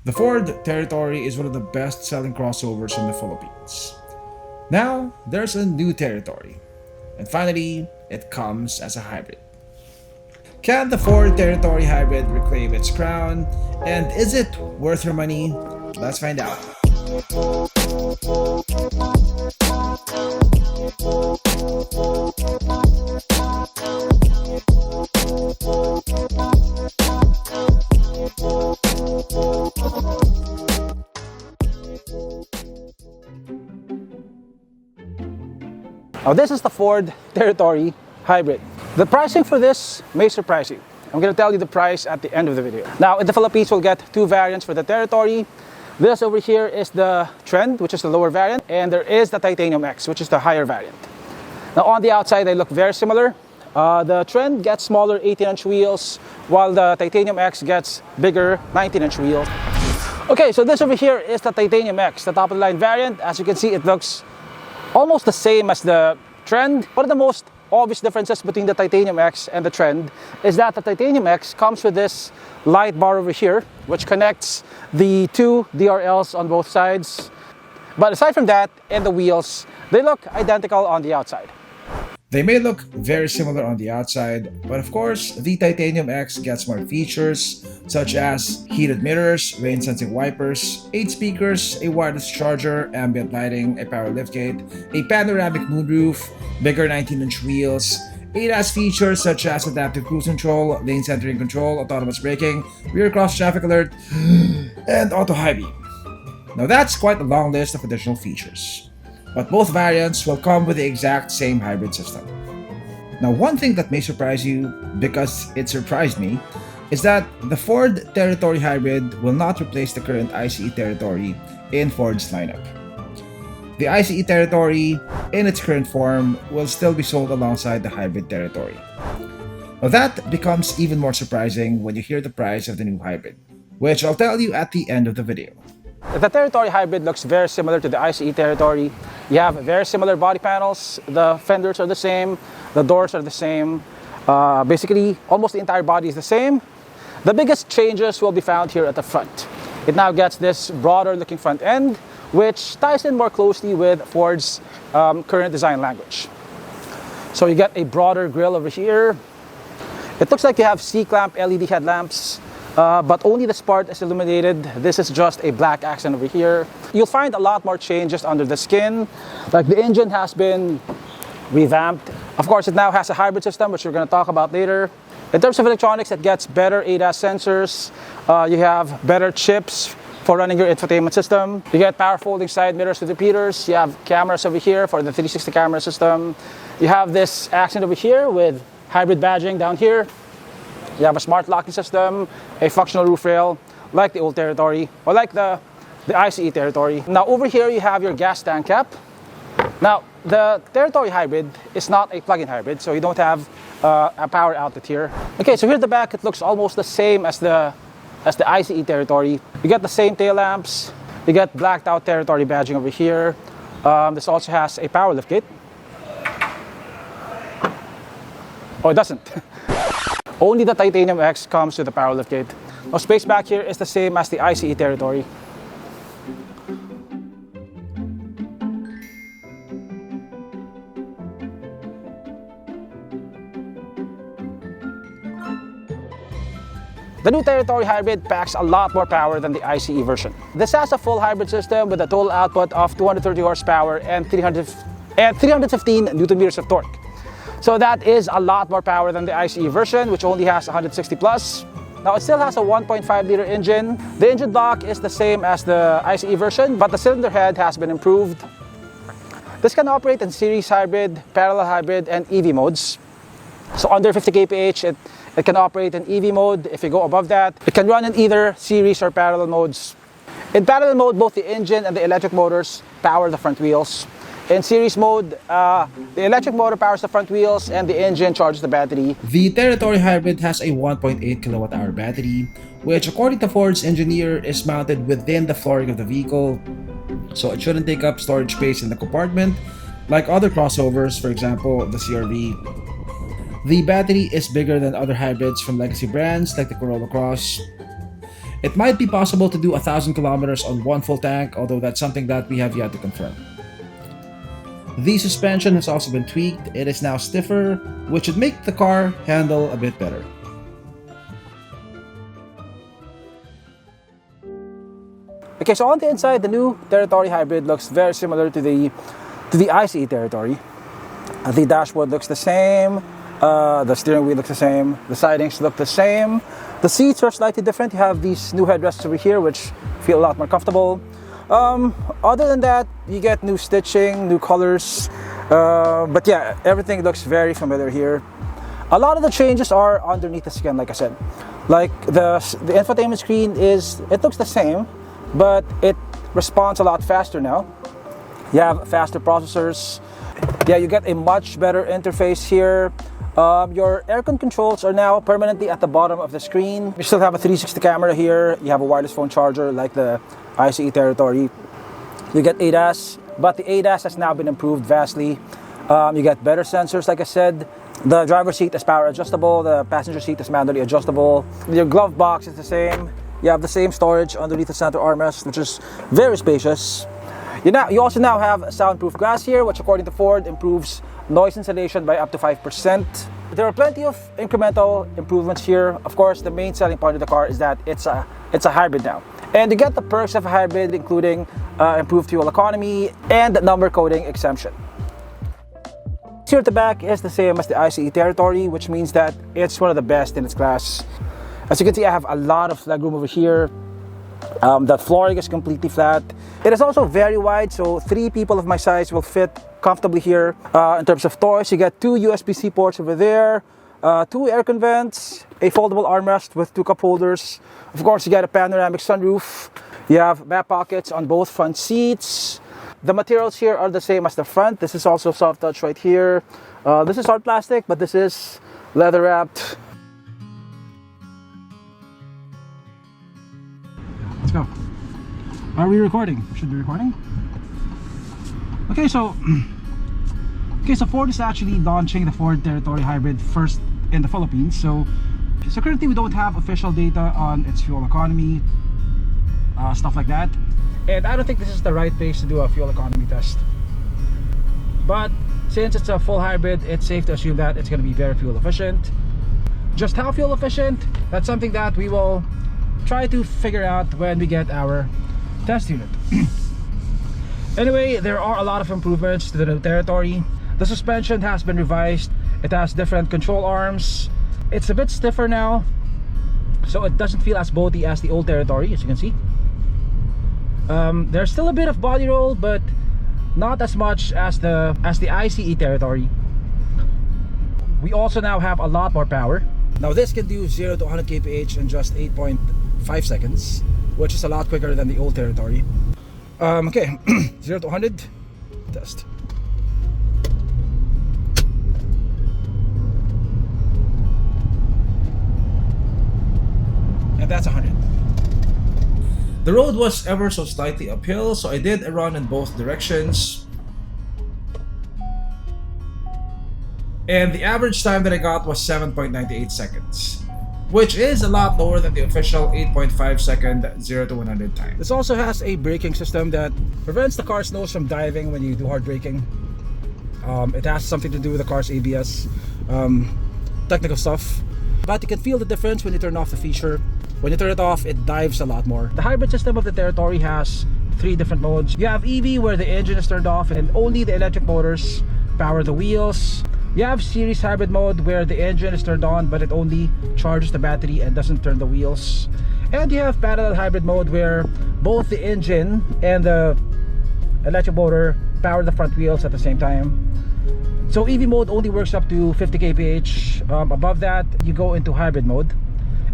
The Ford Territory is one of the best-selling crossovers in the Philippines. Now, there's a new territory, and finally, it comes as a hybrid. Can the Ford Territory hybrid reclaim its crown, and is it worth your money? Let's find out. Now this is the Ford Territory Hybrid. The pricing for this may surprise you. I'm going to tell you the price at the end of the video. Now in the Philippines we'll get two variants for the Territory. This over here is the Trend, which is the lower variant, and there is the Titanium X, which is the higher variant. Now on the outside they look very similar. The Trend gets smaller 18-inch wheels, while the Titanium X gets bigger 19-inch wheels. Okay, so this over here is the Titanium X, the top-of-the-line variant. As you can see, it looks almost the same as the Trend. One of the most obvious differences between the Titanium X and the Trend is that the Titanium X comes with this light bar over here, which connects the two DRLs on both sides. But aside from that, and the wheels, they look identical on the outside. They may look very similar on the outside, but of course, the Titanium X gets more features such as heated mirrors, rain-sensing wipers, 8 speakers, a wireless charger, ambient lighting, a power liftgate, a panoramic moonroof, bigger 19-inch wheels, ADAS features such as adaptive cruise control, lane centering control, autonomous braking, rear cross traffic alert, and auto high beam. Now that's quite a long list of additional features. But both variants will come with the exact same hybrid system. Now, one thing that may surprise you, because it surprised me, is that the Ford Territory Hybrid will not replace the current ICE Territory in Ford's lineup. The ICE Territory, in its current form, will still be sold alongside the Hybrid Territory. Now that becomes even more surprising when you hear the price of the new hybrid, which I'll tell you at the end of the video. The Territory Hybrid looks very similar to the ICE Territory. You have very similar body panels, the fenders are the same, the doors are the same. Basically, almost the entire body is the same. The biggest changes will be found here at the front. It now gets this broader looking front end, which ties in more closely with Ford's current design language. So you get a broader grille over here. It looks like you have C-clamp LED headlamps. But only this part is illuminated. This is just a black accent over here. You'll find a lot more changes under the skin. Like the engine has been revamped. Of course, it now has a hybrid system, which we're going to talk about later. In terms of electronics, it gets better ADAS sensors. You have better chips for running your infotainment system. You get power folding side mirrors with repeaters. You have cameras over here for the 360 camera system. You have this accent over here with hybrid badging down here. You have a smart locking system, a functional roof rail, like the old Territory, or like the ICE Territory. Now over here you have your gas tank cap. Now the Territory Hybrid is not a plug-in hybrid, so you don't have a power outlet here. Okay, so here at the back it looks almost the same as the ICE Territory. You get the same tail lamps, you get blacked out Territory badging over here. This also has a power liftgate. Oh, it doesn't. Only the Titanium X comes with the power liftgate. Now space back here is the same as the ICE Territory. The new Territory Hybrid packs a lot more power than the ICE version. This has a full hybrid system with a total output of 230 horsepower and 315 Newton meters of torque. So that is a lot more power than the ICE version, which only has 160 plus. Now it still has a 1.5 liter engine. The engine block is the same as the ICE version, but the cylinder head has been improved. This can operate in series hybrid, parallel hybrid, and EV modes. So under 50 kph, it can operate in EV mode. If you go above that, it can run in either series or parallel modes. In parallel mode, both the engine and the electric motors power the front wheels. In series mode, the electric motor powers the front wheels and the engine charges the battery. The Territory Hybrid has a 1.8 kilowatt-hour battery, which according to Ford's engineer is mounted within the flooring of the vehicle, so it shouldn't take up storage space in the compartment like other crossovers, for example the CR-V. The battery is bigger than other hybrids from legacy brands like the Corolla Cross. It might be possible to do 1,000 kilometers on one full tank, although that's something that we have yet to confirm. The suspension has also been tweaked. It is now stiffer, which should make the car handle a bit better. Okay, so on the inside, the new Territory Hybrid looks very similar to the ICE Territory. The dashboard looks the same, the steering wheel looks the same, the sidings look the same. The seats are slightly different. You have these new headrests over here, which feel a lot more comfortable. Other than that, you get new stitching, new colors. But yeah, everything looks very familiar here. A lot of the changes are underneath the skin, like I said. Like the infotainment screen it looks the same, but it responds a lot faster now. You have faster processors. Yeah, you get a much better interface here. Your aircon controls are now permanently at the bottom of the screen. You still have a 360 camera here. You have a wireless phone charger like the ICE Territory. You get ADAS, but the ADAS has now been improved vastly. You get better sensors, like I said. The driver's seat is power adjustable. The passenger seat is manually adjustable. Your glove box is the same. You have the same storage underneath the center armrest, which is very spacious. You also now have soundproof glass here, which according to Ford improves noise insulation by up to 5%. There are plenty of incremental improvements here. Of course, the main selling point of the car is that it's a hybrid now. And you get the perks of a hybrid, including improved fuel economy and number coding exemption. Here at the back is the same as the ICE Territory, which means that it's one of the best in its class. As you can see, I have a lot of legroom over here. The flooring is completely flat. It is also very wide, so 3 people of my size will fit comfortably here. In terms of toys, you get 2 USB-C ports over there, 2 aircon vents, a foldable armrest with 2 cup holders. Of course, you get a panoramic sunroof. You have back pockets on both front seats. The materials here are the same as the front. This is also soft touch right here. This is hard plastic, but this is leather wrapped. Let's go. Are we recording? Should be recording. Okay, so Ford is actually launching the Ford Territory Hybrid first in the Philippines. So currently we don't have official data on its fuel economy, stuff like that. And I don't think this is the right place to do a fuel economy test. But since it's a full hybrid, it's safe to assume that it's going to be very fuel efficient. Just how fuel efficient, that's something that we will try to figure out when we get our test unit. Anyway, there are a lot of improvements to the new Territory. The suspension has been revised. It has different control arms. It's a bit stiffer now, so it doesn't feel as boaty as the old Territory, as you can see. There's still a bit of body roll, but not as much as the ICE Territory. We also now have a lot more power. Now this can do 0 to 100 kph in just 8.5 seconds, which is a lot quicker than the old Territory. Okay, 0 to 100, test. And that's 100. The road was ever so slightly uphill, so I did a run in both directions. And the average time that I got was 7.98 seconds, which is a lot lower than the official 8.5 second 0 to 100 time. This also has a braking system that prevents the car's nose from diving when you do hard braking. It has something to do with the car's ABS, technical stuff. But you can feel the difference when you turn off the feature. When you turn it off, it dives a lot more. The hybrid system of the Territory has 3 different modes. You have EV, where the engine is turned off and only the electric motors power the wheels. You have series hybrid mode, where the engine is turned on but it only charges the battery and doesn't turn the wheels. And you have parallel hybrid mode, where both the engine and the electric motor power the front wheels at the same time. So EV mode only works up to 50 kph. Above that, you go into hybrid mode.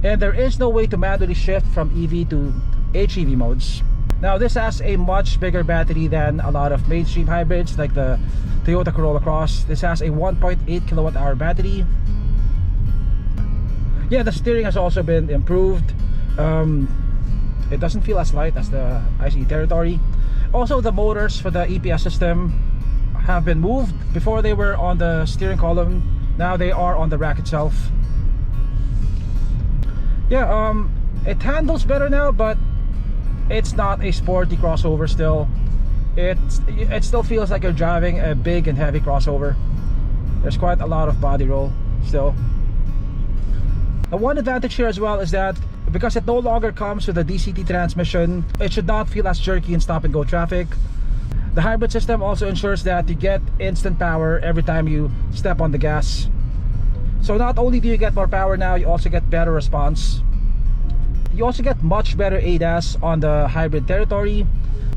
And there is no way to manually shift from EV to HEV modes. Now this has a much bigger battery than a lot of mainstream hybrids like the Toyota Corolla Cross. This has a 1.8 kilowatt hour battery. Yeah, the steering has also been improved. It doesn't feel as light as the ICE Territory. Also, the motors for the EPS system have been moved. Before they were on the steering column, now they are on the rack itself. Yeah, It handles better now, but it's not a sporty crossover still. It still feels like you're driving a big and heavy crossover. There's quite a lot of body roll still. The one advantage here as well is that because it no longer comes with a DCT transmission, it should not feel as jerky in stop and go traffic. The hybrid system also ensures that you get instant power every time you step on the gas. So not only do you get more power now, you also get better response. You also get much better ADAS on the hybrid territory.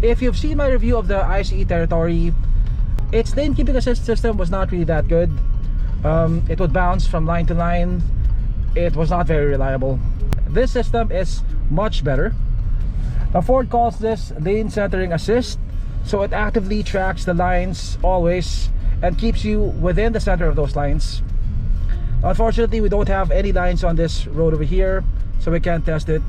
If you've seen my review of the ICE territory, its lane keeping assist system was not really that good. It would bounce from line to line. It was not very reliable. This system is much better. Now, Ford calls this lane centering assist, so it actively tracks the lines always and keeps you within the center of those lines. Unfortunately, we don't have any lines on this road over here, so we can't test it.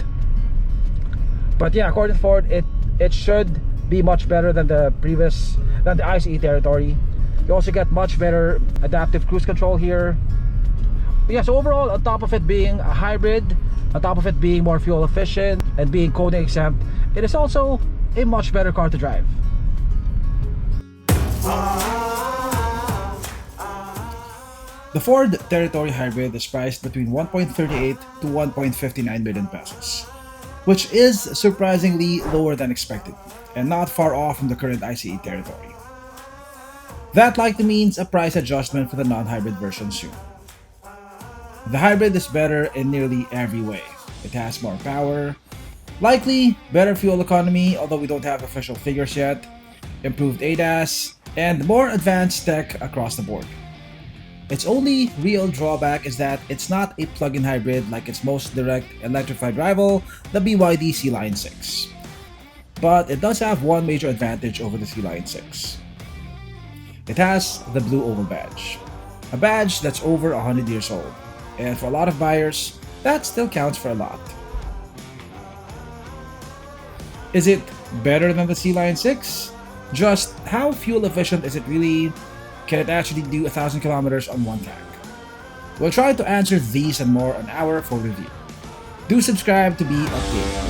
But yeah, according to Ford, it should be much better than the ICE territory. You also get much better adaptive cruise control here. But yeah, so overall, on top of it being a hybrid, on top of it being more fuel efficient and being coding exempt, it is also a much better car to drive. The Ford Territory Hybrid is priced between 1.38 to 1.59 million pesos, which is surprisingly lower than expected and not far off from the current ICE Territory. That likely means a price adjustment for the non-hybrid version soon. The hybrid is better in nearly every way. It has more power, likely better fuel economy, although we don't have official figures yet, improved ADAS, and more advanced tech across the board. Its only real drawback is that it's not a plug-in hybrid like its most direct electrified rival, the BYD Sealion 6. But it does have one major advantage over the Sealion 6. It has the blue oval badge, a badge that's over 100 years old, and for a lot of buyers, that still counts for a lot. Is it better than the Sealion 6? Just how fuel efficient is it really? Can it actually do 1,000 kilometers on one tank? We'll try to answer these and more on our full review. Do subscribe to be updated.